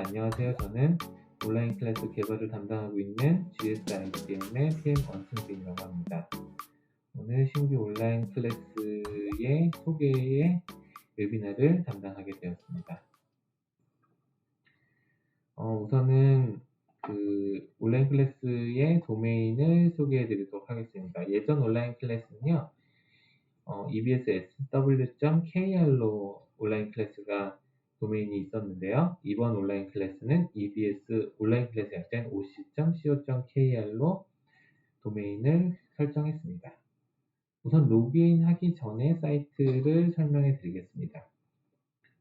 안녕하세요. 저는 온라인 클래스 개발을 담당하고 있는 GSIDM의 PM 원승진이라고 합니다. 오늘 신규 온라인 클래스의 소개의 웨비나를 담당하게 되었습니다. 우선은 온라인 클래스의 도메인을 소개해 드리도록 하겠습니다. 예전 온라인 클래스는요, ebs.sw.kr로 온라인 클래스가 도메인이 있었는데요. 이번 온라인 클래스는 ebs 온라인 클래스 약자인 oc.co.kr로 도메인을 설정했습니다. 우선 로그인 하기 전에 사이트를 설명해 드리겠습니다.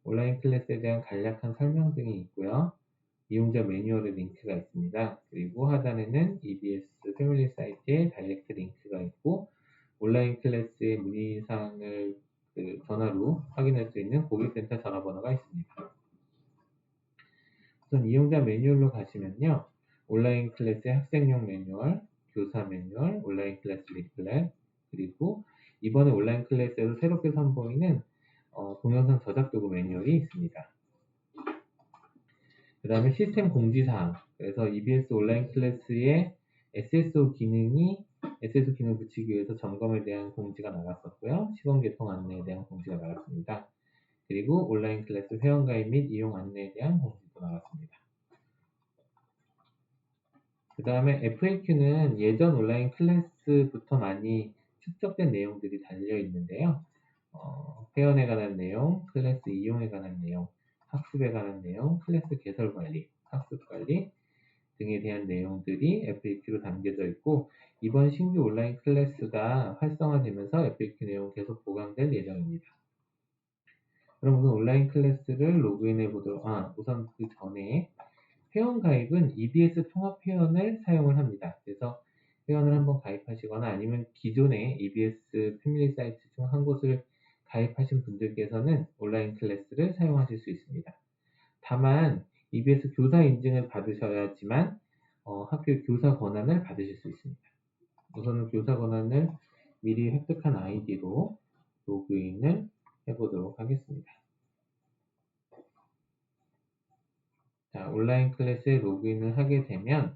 온라인 클래스에 대한 간략한 설명 등이 있고요. 이용자 매뉴얼의 링크가 있습니다. 그리고 하단에는 EBS 패밀리 사이트의 다이렉트 링크가 있고 온라인 클래스의 문의사항을 전화로 확인할 수 있는 고객센터 전화번호가 있습니다. 우선 이용자 매뉴얼로 가시면요. 온라인 클래스의 학생용 매뉴얼, 교사 매뉴얼, 온라인 클래스 리플렛, 그리고 이번에 온라인 클래스에서 새롭게 선보이는 동영상 저작 도구 매뉴얼이 있습니다. 그 다음에 시스템 공지사항, 그래서 EBS 온라인 클래스의 SSO 기능 붙이기 위해서 점검에 대한 공지가 나갔었고요. 시범 개통 안내에 대한 공지가 나갔습니다. 그리고 온라인 클래스 회원가입 및 이용 안내에 대한 공지도 나갔습니다. 그 다음에 FAQ는 예전 온라인 클래스부터 많이 축적된 내용들이 달려 있는데요. 회원에 관한 내용, 클래스 이용에 관한 내용, 학습에 관한 내용, 클래스 개설 관리, 학습 관리 등에 대한 내용들이 FAQ로 담겨져 있고 이번 신규 온라인 클래스가 활성화되면서 FAQ 내용 계속 보강될 예정입니다. 그럼 우선 온라인 클래스를 로그인해 보도록 우선 그 전에 회원 가입은 EBS 통합 회원을 사용을 합니다. 그래서 회원을 한번 가입하시거나 아니면 기존의 EBS 패밀리 사이트 중 한 곳을 가입하신 분들께서는 온라인 클래스를 사용하실 수 있습니다. 다만 EBS 교사 인증을 받으셔야지만 학교 교사 권한을 받으실 수 있습니다. 우선은 교사 권한을 미리 획득한 아이디로 로그인을 해보도록 하겠습니다. 자, 온라인 클래스에 로그인을 하게 되면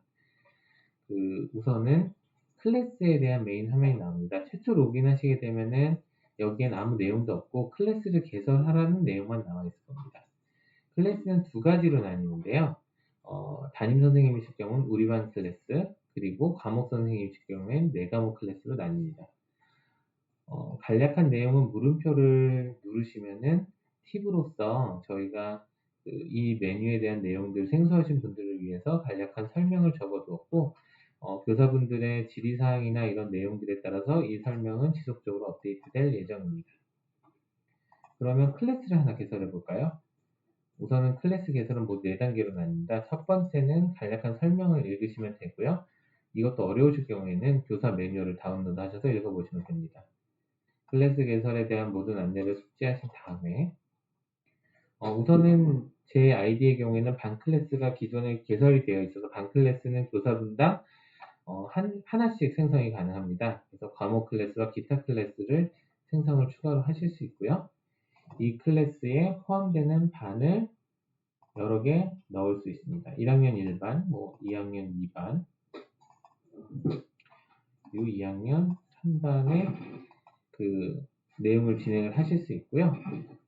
우선은 클래스에 대한 메인 화면이 나옵니다. 최초 로그인 하시게 되면은 여기엔 아무 내용도 없고 클래스를 개설하라는 내용만 나와 있을 겁니다. 클래스는 두 가지로 나뉘는데요. 담임 선생님이실 경우는 우리 반 클래스, 그리고 과목 선생님이실 경우엔 네 과목 클래스로 나뉩니다. 간략한 내용은 물음표를 누르시면은 팁으로서 저희가 이 메뉴에 대한 내용들 생소하신 분들을 위해서 간략한 설명을 적어두었고 교사분들의 질의사항이나 이런 내용들에 따라서 이 설명은 지속적으로 업데이트될 예정입니다. 그러면 클래스를 하나 개설해 볼까요? 우선은 클래스 개설은 모두 4단계로 나뉩니다. 첫 번째는 간략한 설명을 읽으시면 되고요. 이것도 어려우실 경우에는 교사 매뉴얼을 다운로드 하셔서 읽어보시면 됩니다. 클래스 개설에 대한 모든 안내를 숙지하신 다음에 우선은 제 아이디의 경우에는 반 클래스가 기존에 개설이 되어 있어서 반 클래스는 교사분당 하나씩 생성이 가능합니다. 그래서 과목 클래스와 기타 클래스를 생성을 추가로 하실 수 있고요. 이 클래스에 포함되는 반을 여러 개 넣을 수 있습니다. 1학년 1반, 2학년 2반, 그리고 2학년 3반의 내용을 진행을 하실 수 있고요.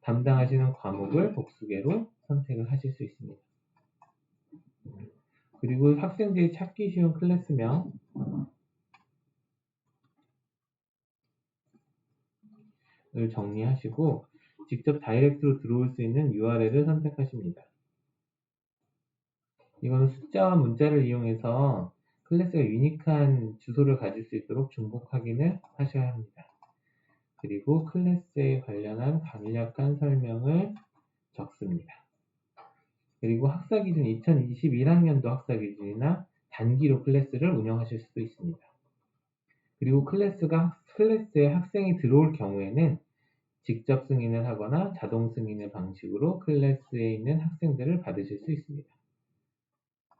담당하시는 과목을 복수계로 선택을 하실 수 있습니다. 그리고 학생들이 찾기 쉬운 클래스명을 정리하시고 직접 다이렉트로 들어올 수 있는 URL을 선택하십니다. 이거는 숫자와 문자를 이용해서 클래스가 유니크한 주소를 가질 수 있도록 중복 확인을 하셔야 합니다. 그리고 클래스에 관련한 간략한 설명을 적습니다. 그리고 학사기준 2021학년도 학사기준이나 단기로 클래스를 운영하실 수도 있습니다. 그리고 클래스에 학생이 들어올 경우에는 직접 승인을 하거나 자동 승인의 방식으로 클래스에 있는 학생들을 받으실 수 있습니다.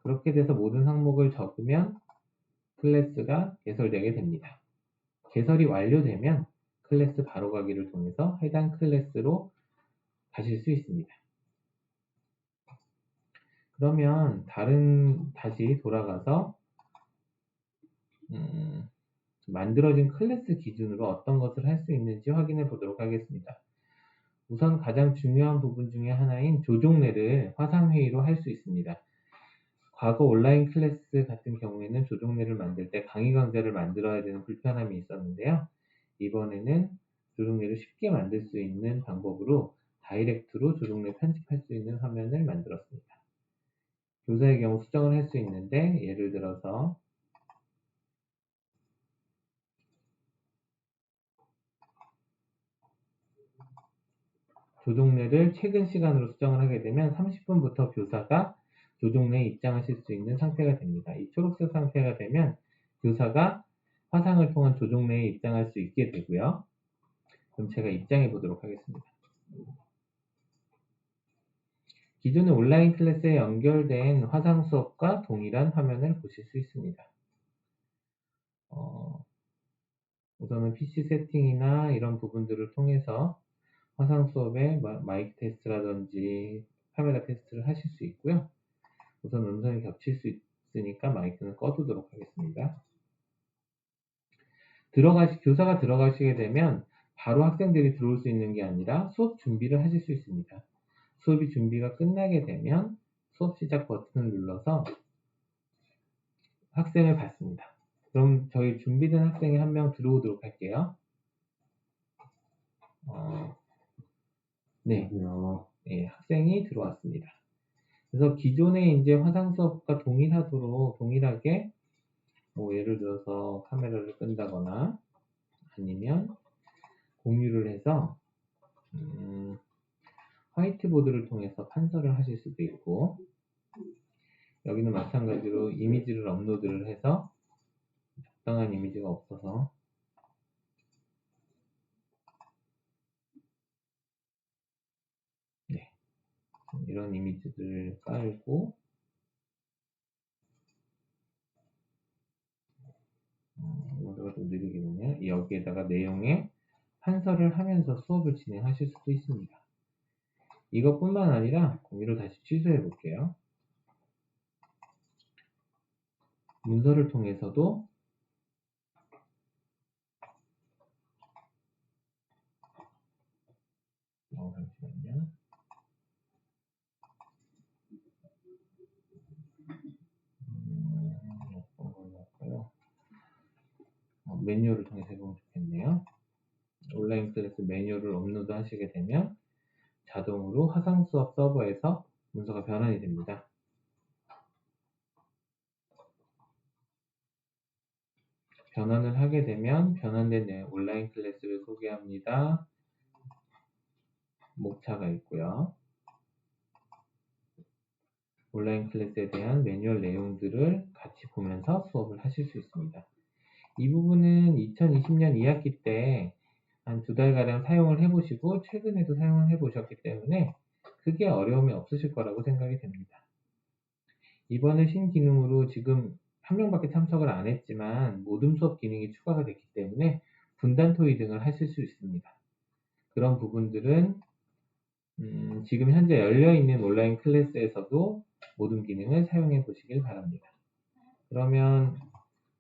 그렇게 돼서 모든 항목을 적으면 클래스가 개설되게 됩니다. 개설이 완료되면 클래스 바로가기를 통해서 해당 클래스로 가실 수 있습니다. 그러면 다시 돌아가서 만들어진 클래스 기준으로 어떤 것을 할 수 있는지 확인해 보도록 하겠습니다. 우선 가장 중요한 부분 중에 하나인 조종례를 화상회의로 할 수 있습니다. 과거 온라인 클래스 같은 경우에는 조종례를 만들 때 강의 강좌를 만들어야 되는 불편함이 있었는데요. 이번에는 조종례를 쉽게 만들 수 있는 방법으로 다이렉트로 조종례 편집할 수 있는 화면을 만들었습니다. 교사의 경우 수정을 할 수 있는데, 예를 들어서 조종례를 최근 시간으로 수정을 하게 되면 30분부터 교사가 조종례에 입장하실 수 있는 상태가 됩니다. 이 초록색 상태가 되면 교사가 화상을 통한 조종례에 입장할 수 있게 되고요. 그럼 제가 입장해 보도록 하겠습니다. 기존의 온라인 클래스에 연결된 화상 수업과 동일한 화면을 보실 수 있습니다. 우선은 PC 세팅이나 이런 부분들을 통해서 화상 수업에 마이크 테스트라든지 카메라 테스트를 하실 수 있고요. 우선 음성이 겹칠 수 있으니까 마이크는 꺼두도록 하겠습니다. 교사가 들어가시게 되면 바로 학생들이 들어올 수 있는 게 아니라 수업 준비를 하실 수 있습니다. 수업이 준비가 끝나게 되면 수업 시작 버튼을 눌러서 학생을 받습니다. 그럼 저희 준비된 학생이 한 명 들어오도록 할게요. 네, 학생이 들어왔습니다. 그래서 기존의 이제 화상 수업과 동일하게 예를 들어서 카메라를 끈다거나 아니면 공유를 해서 화이트보드를 통해서 판서를 하실 수도 있고, 여기는 마찬가지로 이미지를 업로드를 해서 적당한 이미지가 없어서 이런 이미지를 깔고 이거가 좀 느리게 되네요. 여기에다가 내용에 판서를 하면서 수업을 진행하실 수도 있습니다. 이것뿐만 아니라 공유를 다시 취소해 볼게요. 문서를 통해서도 잠시만요. 어떤 걸로 할까요? 매뉴얼을 통해서 해보면 좋겠네요. 온라인 클래스 매뉴얼을 업로드 하시게 되면 자동으로 화상 수업 서버에서 문서가 변환이 됩니다. 변환을 하게 되면 변환된 온라인 클래스를 소개합니다. 목차가 있고요. 온라인 클래스에 대한 매뉴얼 내용들을 같이 보면서 수업을 하실 수 있습니다. 이 부분은 2020년 2학기 때 한 2달가량 사용을 해보시고 최근에도 사용을 해보셨기 때문에 크게 어려움이 없으실 거라고 생각이 됩니다. 이번에 신기능으로 지금 한 명밖에 참석을 안 했지만 모둠 수업 기능이 추가가 됐기 때문에 분단 토의 등을 하실 수 있습니다. 그런 부분들은 지금 현재 열려있는 온라인 클래스에서도 모둠 기능을 사용해 보시길 바랍니다. 그러면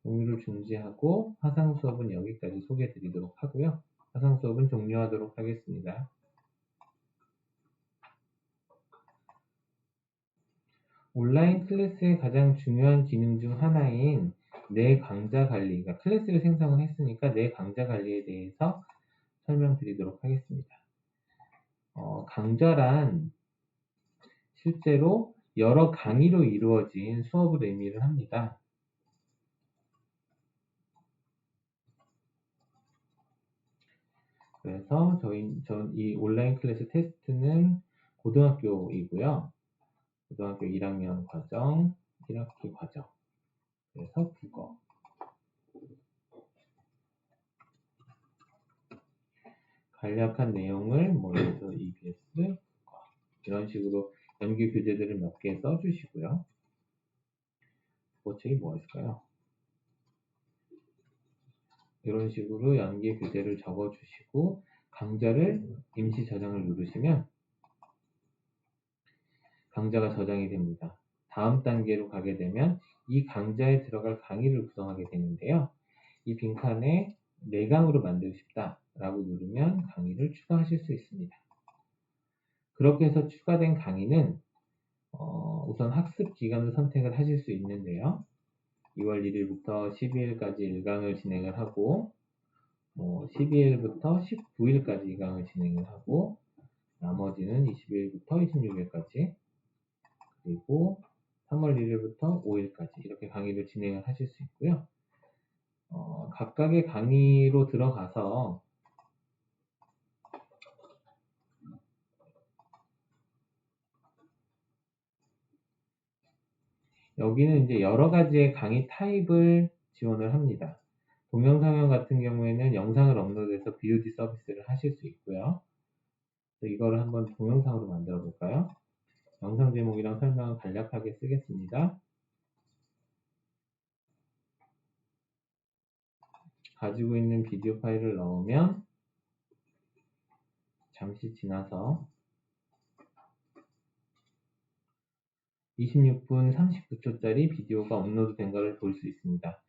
공유를 중지하고 화상 수업은 여기까지 소개해 드리도록 하고요. 화상 수업은 종료하도록 하겠습니다. 온라인 클래스의 가장 중요한 기능 중 하나인 내 강좌 관리, 그러니까 클래스를 생성을 했으니까 내 강좌 관리에 대해서 설명드리도록 하겠습니다. 강좌란 실제로 여러 강의로 이루어진 수업을 의미를 합니다. 그래서 이 온라인 클래스 테스트는 고등학교이고요. 고등학교 1학년 과정, 1학기 과정. 그래서 국어. 간략한 내용을 예를 들어서 EBS, 국어. 이런 식으로 연계 교재들을 몇 개 써주시고요. 국어책이 뭐가 있을까요? 이런 식으로 연계 교재를 적어주시고 강좌를 임시 저장을 누르시면 강좌가 저장이 됩니다. 다음 단계로 가게 되면 이 강좌에 들어갈 강의를 구성하게 되는데요. 이 빈칸에 4강으로 만들고 싶다라고 누르면 강의를 추가하실 수 있습니다. 그렇게 해서 추가된 강의는 우선 학습 기간을 선택을 하실 수 있는데요. 2월 1일부터 12일까지 1강을 진행을 하고 12일부터 19일까지 2강을 진행을 하고 나머지는 20일부터 26일까지 그리고 3월 1일부터 5일까지 이렇게 강의를 진행을 하실 수 있고요. 각각의 강의로 들어가서 여기는 이제 여러 가지의 강의 타입을 지원을 합니다. 동영상형 같은 경우에는 영상을 업로드해서 VOD 서비스를 하실 수 있고요. 이거를 한번 동영상으로 만들어 볼까요? 영상 제목이랑 설명은 간략하게 쓰겠습니다. 가지고 있는 비디오 파일을 넣으면 잠시 지나서 26분 39초짜리 비디오가 업로드 된 것을 볼 수 있습니다.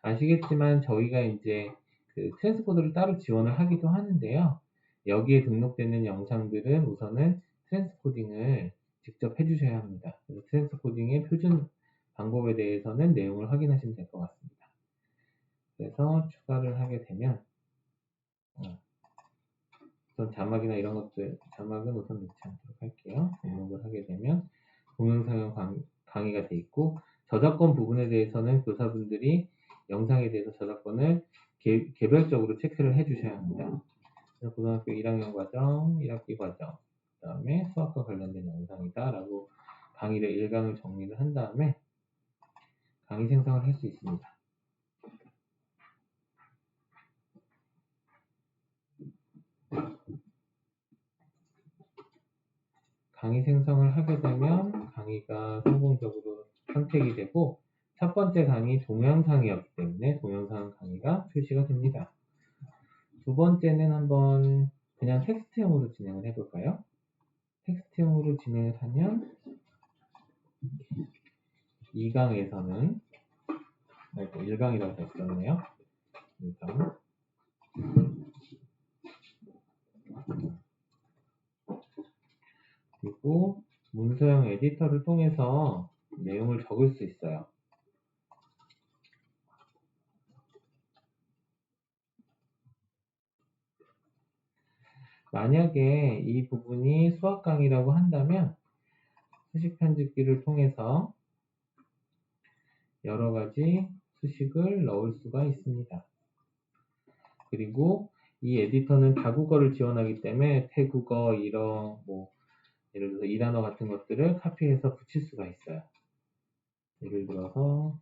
아시겠지만 저희가 이제 그 트랜스코더를 따로 지원을 하기도 하는데요. 여기에 등록되는 영상들은 우선은 트랜스코딩을 직접 해주셔야 합니다. 그래서 트랜스코딩의 표준 방법에 대해서는 내용을 확인하시면 될 것 같습니다. 그래서 추가를 하게 되면 우선 자막이나 이런 것들, 자막은 우선 넣지 않도록 할게요. 등록을 하게 되면 동영상형 강의가 돼 있고 저작권 부분에 대해서는 교사분들이 영상에 대해서 저작권을 개별적으로 체크를 해주셔야 합니다. 그래서 고등학교 1학년 과정, 1학기 과정, 그 다음에 수학과 관련된 영상이다 라고 강의를 1강을 정리를 한 다음에 강의 생성을 할 수 있습니다. 강의 생성을 하게 되면 강의가 성공적으로 선택이 되고 첫 번째 강의 동영상이었기 때문에 동영상 강의가 표시가 됩니다. 두 번째는 한번 그냥 텍스트형으로 진행을 해볼까요? 텍스트형으로 진행을 하면 2강에서는 1강이라고 다시 썼네요. 1강 그리고 문서형 에디터를 통해서 내용을 적을 수 있어요. 만약에 이 부분이 수학 강의라고 한다면 수식 편집기를 통해서 여러 가지 수식을 넣을 수가 있습니다. 그리고 이 에디터는 다국어를 지원하기 때문에 태국어, 일어, 예를 들어서 이단어 같은 것들을 카피해서 붙일 수가 있어요. 예를 들어서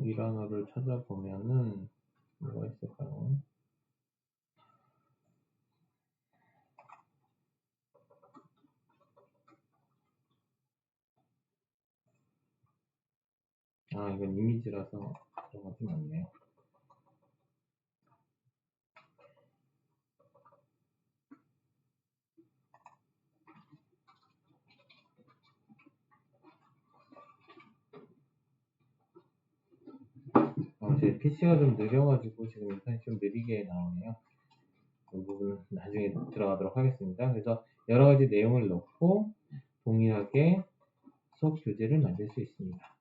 이단어를 찾아보면은 뭐가 있을까요? 이건 이미지라서 들어가진 않네요. 제 PC가 좀 느려가지고 지금 인터넷이 좀 느리게 나오네요. 이 부분은 나중에 들어가도록 하겠습니다. 그래서 여러 가지 내용을 넣고 동일하게 수업 교재를 만들 수 있습니다.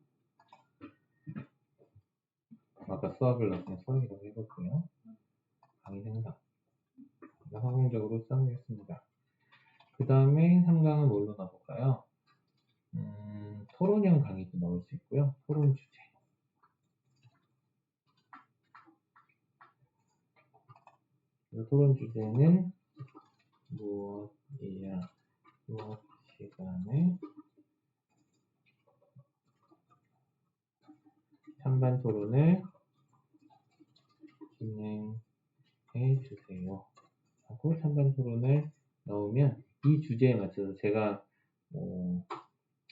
아까 수학을 넣었으면 수학이라고 해볼게요. 강의 생성. 성공적으로 수상했습니다. 그 다음에 3강은 뭘로 넣어볼까요? 토론형 강의도 넣을 수 있고요. 토론 주제. 토론 주제는 무엇이야? 수업 시간에 찬반 토론을 진행해 주세요. 하고 찬반 토론을 넣으면 이 주제에 맞춰서 제가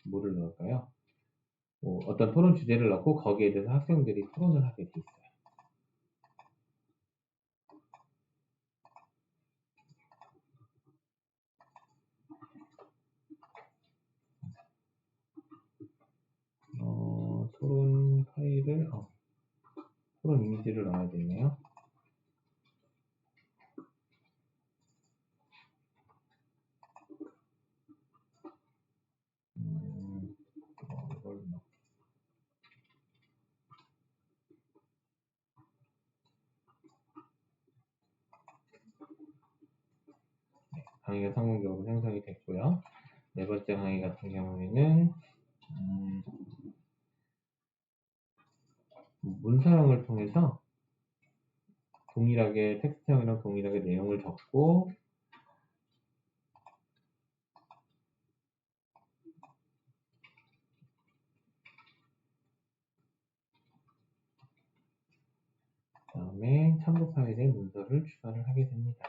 뭐를 넣을까요? 뭐 어떤 토론 주제를 넣고 거기에 대해서 학생들이 토론을 하게 돼 있어요. 토론 파일을, 토론 이미지를 넣어야 되네요. 이걸 강의가 성공적으로 생성이 됐고요. 네 번째 강의 같은 경우에는 문서형을 통해서 동일하게 텍스트형이랑 동일하게 내용을 적고 그다음에 첨부 파일에 문서를 추가를 하게 됩니다.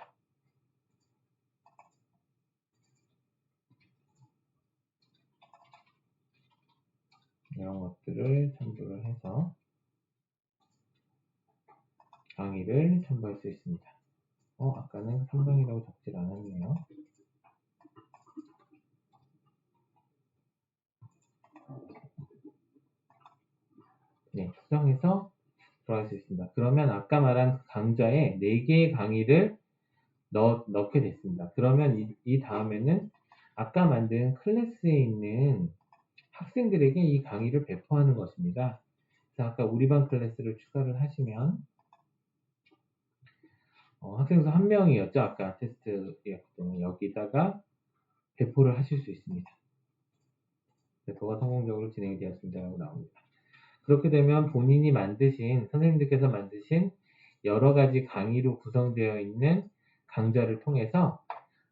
이런 것들을 첨부를 해서 강의를 첨부할 수 있습니다. 아까는 상당이라고 적질 않았네요. 네, 수정해서 들어갈 수 있습니다. 그러면 아까 말한 그 강좌에 4개의 강의를 넣게 됐습니다. 그러면 이 다음에는 아까 만든 클래스에 있는 학생들에게 이 강의를 배포하는 것입니다. 그래서 아까 우리 반 클래스를 추가를 하시면 학생 수 1명이었죠. 아까 테스트였기 때문에 여기다가 배포를 하실 수 있습니다. 배포가 성공적으로 진행이 되었습니다. 라고 나옵니다. 그렇게 되면 본인이 선생님들께서 만드신 여러 가지 강의로 구성되어 있는 강좌를 통해서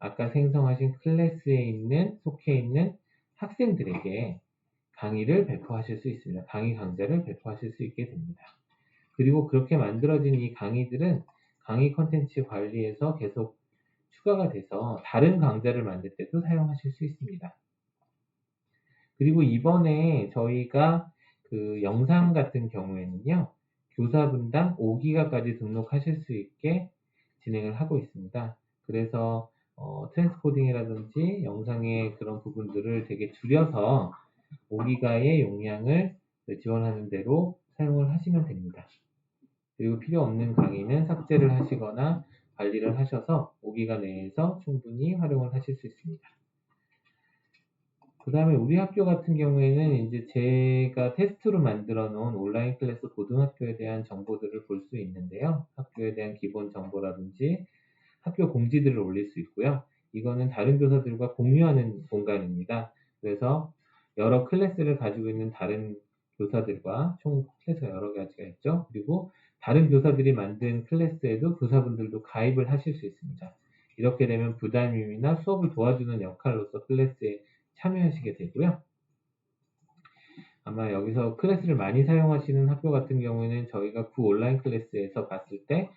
아까 생성하신 클래스에 속해 있는 학생들에게 강의를 배포하실 수 있습니다. 강의 강좌를 배포하실 수 있게 됩니다. 그리고 그렇게 만들어진 이 강의들은 강의 컨텐츠 관리에서 계속 추가가 돼서 다른 강좌를 만들 때도 사용하실 수 있습니다. 그리고 이번에 저희가 그 영상 같은 경우에는요, 교사분당 5기가까지 등록하실 수 있게 진행을 하고 있습니다. 그래서 트랜스코딩이라든지 영상의 그런 부분들을 되게 줄여서 5기가의 용량을 지원하는 대로 사용을 하시면 됩니다. 그리고 필요 없는 강의는 삭제를 하시거나 관리를 하셔서 5기가 내에서 충분히 활용을 하실 수 있습니다. 그 다음에 우리 학교 같은 경우에는 이제 제가 테스트로 만들어 놓은 온라인 클래스 고등학교에 대한 정보들을 볼 수 있는데요. 학교에 대한 기본 정보라든지 학교 공지들을 올릴 수 있고요. 이거는 다른 교사들과 공유하는 공간입니다. 그래서 여러 클래스를 가지고 있는 다른 교사들과 총 클래스가 여러 가지가 있죠. 그리고 다른 교사들이 만든 클래스에도 교사분들도 가입을 하실 수 있습니다. 이렇게 되면 부담임이나 수업을 도와주는 역할로서 클래스에 참여하시게 되고요. 아마 여기서 클래스를 많이 사용하시는 학교 같은 경우에는 저희가 구 온라인 클래스에서 봤을 때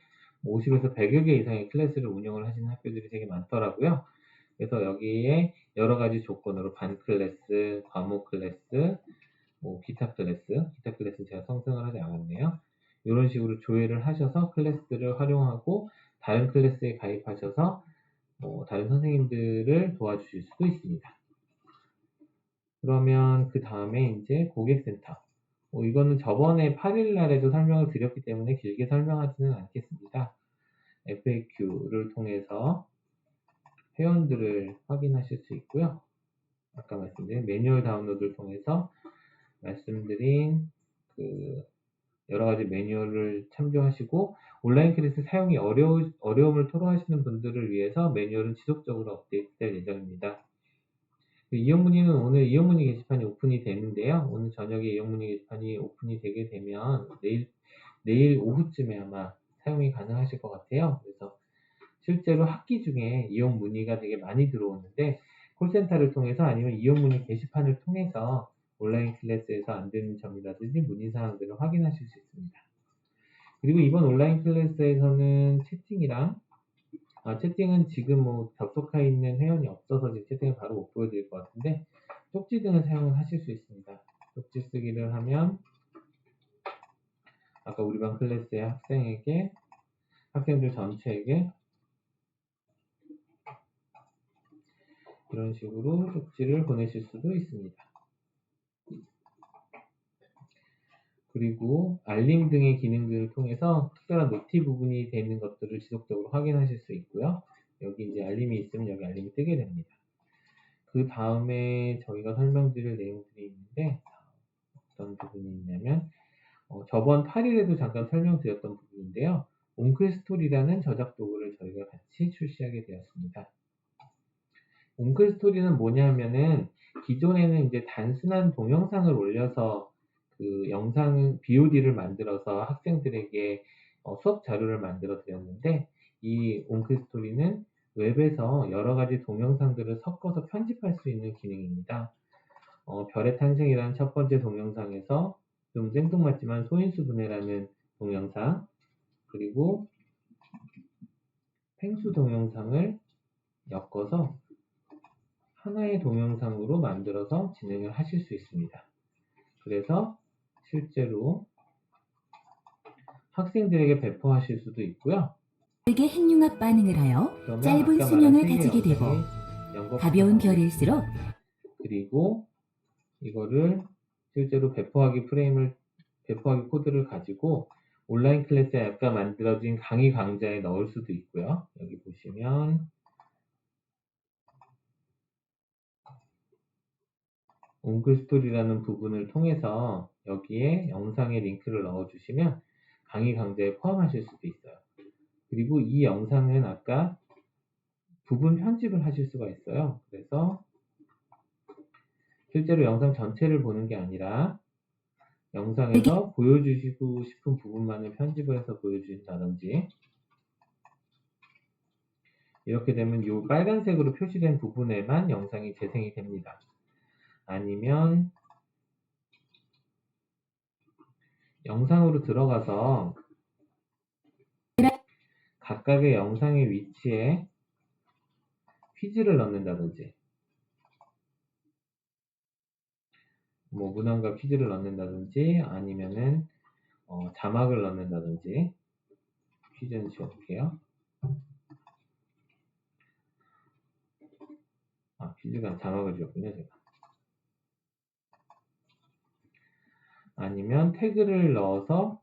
50에서 100여 개 이상의 클래스를 운영을 하시는 학교들이 되게 많더라고요. 그래서 여기에 여러 가지 조건으로 반 클래스, 과목 클래스, 기타 클래스는 제가 성승을 하지 않았네요. 이런 식으로 조회를 하셔서 클래스들을 활용하고 다른 클래스에 가입하셔서 다른 선생님들을 도와주실 수도 있습니다. 그러면 그 다음에 이제 고객센터. 이거는 저번에 8일 날에도 설명을 드렸기 때문에 길게 설명하지는 않겠습니다. FAQ를 통해서 회원들을 확인하실 수 있고요. 아까 말씀드린 매뉴얼 다운로드를 통해서 말씀드린 그 여러 가지 매뉴얼을 참조하시고 온라인 클래스 사용이 어려움을 토로하시는 분들을 위해서 매뉴얼은 지속적으로 업데이트될 예정입니다. 이용문의는 오늘 이용문의 게시판이 오픈이 되는데요. 오늘 저녁에 이용문의 게시판이 오픈이 되게 되면 내일 오후쯤에 아마 사용이 가능하실 것 같아요. 그래서 실제로 학기 중에 이용 문의가 되게 많이 들어오는데 콜센터를 통해서 아니면 이용 문의 게시판을 통해서 온라인 클래스에서 안 되는 점이라든지 문의 사항들을 확인하실 수 있습니다. 그리고 이번 온라인 클래스에서는 채팅은 지금 접속해 있는 회원이 없어서 지금 채팅을 바로 못 보여드릴 것 같은데 쪽지 등을 사용을 하실 수 있습니다. 쪽지 쓰기를 하면 아까 우리 반 클래스의 학생들 전체에게 이런 식으로 쪽지를 보내실 수도 있습니다. 그리고 알림 등의 기능들을 통해서 특별한 노티 부분이 되는 것들을 지속적으로 확인하실 수 있고요. 여기 이제 알림이 있으면 여기 알림이 뜨게 됩니다. 그 다음에 저희가 설명드릴 내용들이 있는데 어떤 부분이 있냐면 저번 8일에도 잠깐 설명드렸던 부분인데요. 옹클스토리라는 저작 도구를 저희가 같이 출시하게 되었습니다. 옹클스토리는 뭐냐면은 기존에는 이제 단순한 동영상을 올려서 그 영상 BOD를 만들어서 학생들에게 수업 자료를 만들어 드렸는데 이 옹클스토리는 웹에서 여러 가지 동영상들을 섞어서 편집할 수 있는 기능입니다. 별의 탄생이라는 첫 번째 동영상에서 좀 생뚱맞지만 소인수분해라는 동영상, 그리고 펭수 동영상을 엮어서 하나의 동영상으로 만들어서 진행을 하실 수 있습니다. 그래서 실제로 학생들에게 배포하실 수도 있고요. 에게 핵융합 반응을 하여 그러면 짧은 아까 수명을 말한 가지게 되고 가벼운 별일수록 그리고 이거를 실제로 배포하기 코드를 가지고 온라인 클래스에 아까 만들어진 강의 강좌에 넣을 수도 있고요. 여기 보시면 옹글스토리라는 부분을 통해서 여기에 영상의 링크를 넣어주시면 강의 강좌에 포함하실 수도 있어요. 그리고 이 영상은 아까 부분 편집을 하실 수가 있어요. 그래서 실제로 영상 전체를 보는 게 아니라 영상에서 보여주시고 싶은 부분만을 편집을 해서 보여주신다든지 이렇게 되면 이 빨간색으로 표시된 부분에만 영상이 재생이 됩니다. 아니면 영상으로 들어가서 각각의 영상의 위치에 퀴즈를 넣는다든지 뭐 문항과 퀴즈를 넣는다든지 아니면은 자막을 넣는다든지 퀴즈는 지워볼게요. 퀴즈가 자막을 지웠군요 제가. 아니면 태그를 넣어서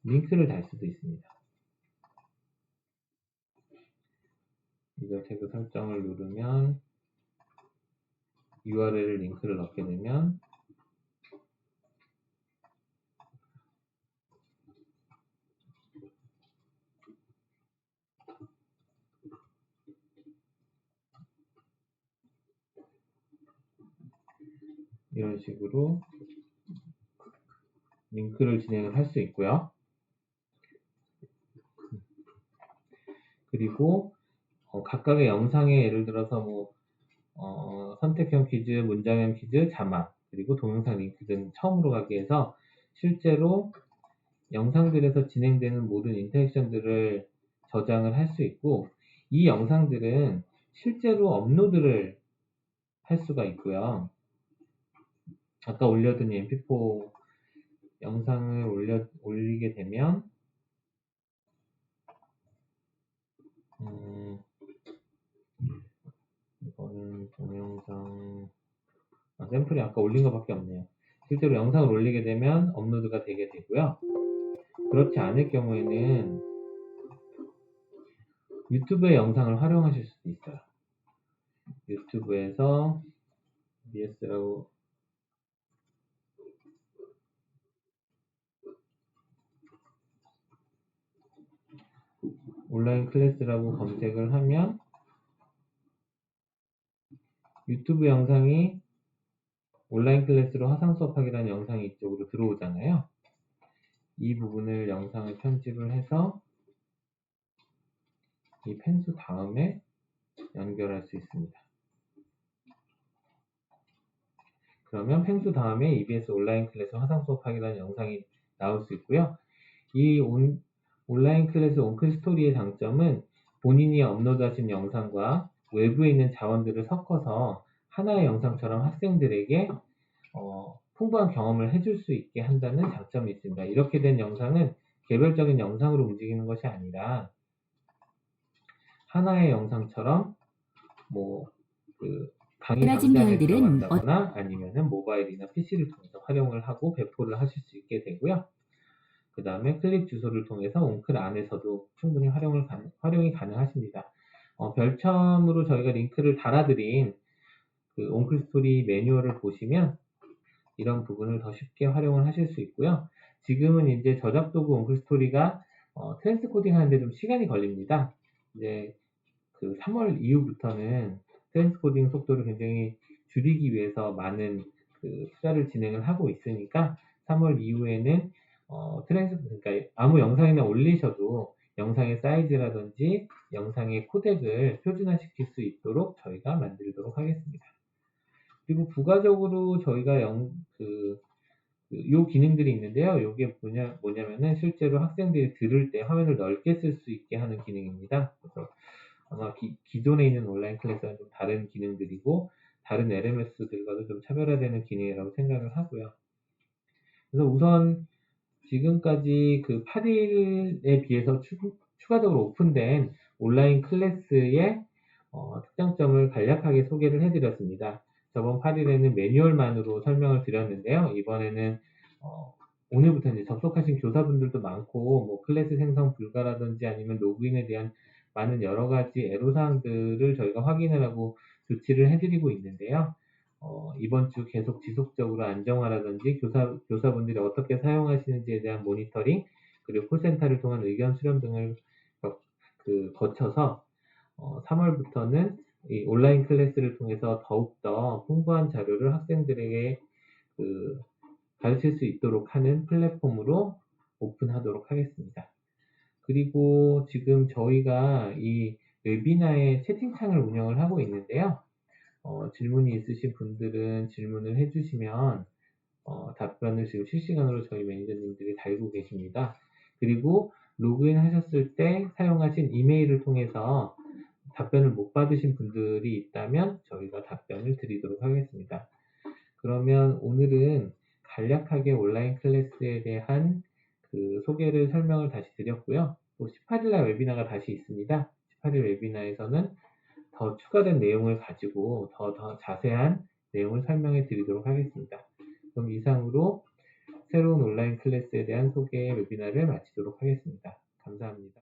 링크를 달 수도 있습니다. 이거 태그 설정을 누르면 URL 링크를 넣게 되면 이런 식으로 링크를 진행을 할 수 있고요. 그리고 각각의 영상에 예를 들어서 뭐 선택형 퀴즈, 문장형 퀴즈, 자막, 그리고 동영상 링크 등 처음으로 가기 위해서 실제로 영상들에서 진행되는 모든 인터랙션들을 저장을 할 수 있고 이 영상들은 실제로 업로드를 할 수가 있고요. 아까 올려둔 mp4 영상을 올리게 되면 이거는 동영상 샘플이 아까 올린 것밖에 없네요. 실제로 영상을 올리게 되면 업로드가 되게 되고요. 그렇지 않을 경우에는 유튜브의 영상을 활용하실 수도 있어요. 유튜브에서 BS라고 온라인 클래스라고 검색을 하면 유튜브 영상이 온라인 클래스로 화상 수업하기라는 영상이 이쪽으로 들어오잖아요. 이 부분을 영상을 편집을 해서 이 펜수 다음에 연결할 수 있습니다. 그러면 펜수 다음에 EBS 온라인 클래스 화상 수업하기라는 영상이 나올 수 있고요. 이 온라인 클래스 온클스토리의 장점은 본인이 업로드하신 영상과 외부에 있는 자원들을 섞어서 하나의 영상처럼 학생들에게 풍부한 경험을 해줄 수 있게 한다는 장점이 있습니다. 이렇게 된 영상은 개별적인 영상으로 움직이는 것이 아니라 하나의 영상처럼 뭐 강의 사라진 강좌에 별들은 들어간다거나 아니면은 모바일이나 PC를 통해서 활용을 하고 배포를 하실 수 있게 되고요. 그 다음에 클립 주소를 통해서 옹클 안에서도 충분히 활용이 가능하십니다. 별첨으로 저희가 링크를 달아드린 그 옹클 스토리 매뉴얼을 보시면 이런 부분을 더 쉽게 활용을 하실 수 있고요. 지금은 이제 저작 도구 옹클 스토리가 트랜스코딩 하는데 좀 시간이 걸립니다. 이제 그 3월 이후부터는 트랜스코딩 속도를 굉장히 줄이기 위해서 많은 그 투자를 진행을 하고 있으니까 3월 이후에는 그러니까 아무 영상이나 올리셔도 영상의 사이즈라든지 영상의 코덱을 표준화시킬 수 있도록 저희가 만들도록 하겠습니다. 그리고 부가적으로 저희가 요 기능들이 있는데요. 요게 뭐냐면은 실제로 학생들이 들을 때 화면을 넓게 쓸 수 있게 하는 기능입니다. 그래서 아마 기존에 있는 온라인 클래스와는 좀 다른 기능들이고 다른 LMS들과도 좀 차별화되는 기능이라고 생각을 하고요. 그래서 우선 지금까지 그 8일에 비해서 추가적으로 오픈된 온라인 클래스의 특장점을 간략하게 소개를 해드렸습니다. 저번 8일에는 매뉴얼만으로 설명을 드렸는데요. 이번에는 오늘부터 이제 접속하신 교사분들도 많고 뭐 클래스 생성 불가라든지 아니면 로그인에 대한 많은 여러 가지 애로사항들을 저희가 확인을 하고 조치를 해드리고 있는데요. 이번 주 계속 지속적으로 안정화라든지 교사분들이 어떻게 사용하시는지에 대한 모니터링, 그리고 콜센터를 통한 의견 수렴 등을 거쳐서 3월부터는 이 온라인 클래스를 통해서 더욱더 풍부한 자료를 학생들에게 가르칠 수 있도록 하는 플랫폼으로 오픈하도록 하겠습니다. 그리고 지금 저희가 이 웨비나의 채팅창을 운영을 하고 있는데요. 질문이 있으신 분들은 질문을 해주시면 답변을 지금 실시간으로 저희 매니저님들이 달고 계십니다. 그리고 로그인 하셨을 때 사용하신 이메일을 통해서 답변을 못 받으신 분들이 있다면 저희가 답변을 드리도록 하겠습니다. 그러면 오늘은 간략하게 온라인 클래스에 대한 그 소개를 설명을 다시 드렸고요. 또 18일날 웨비나가 다시 있습니다. 18일 웨비나에서는 더 추가된 내용을 가지고 더 자세한 내용을 설명해 드리도록 하겠습니다. 그럼 이상으로 새로운 온라인 클래스에 대한 소개 웨비나를 마치도록 하겠습니다. 감사합니다.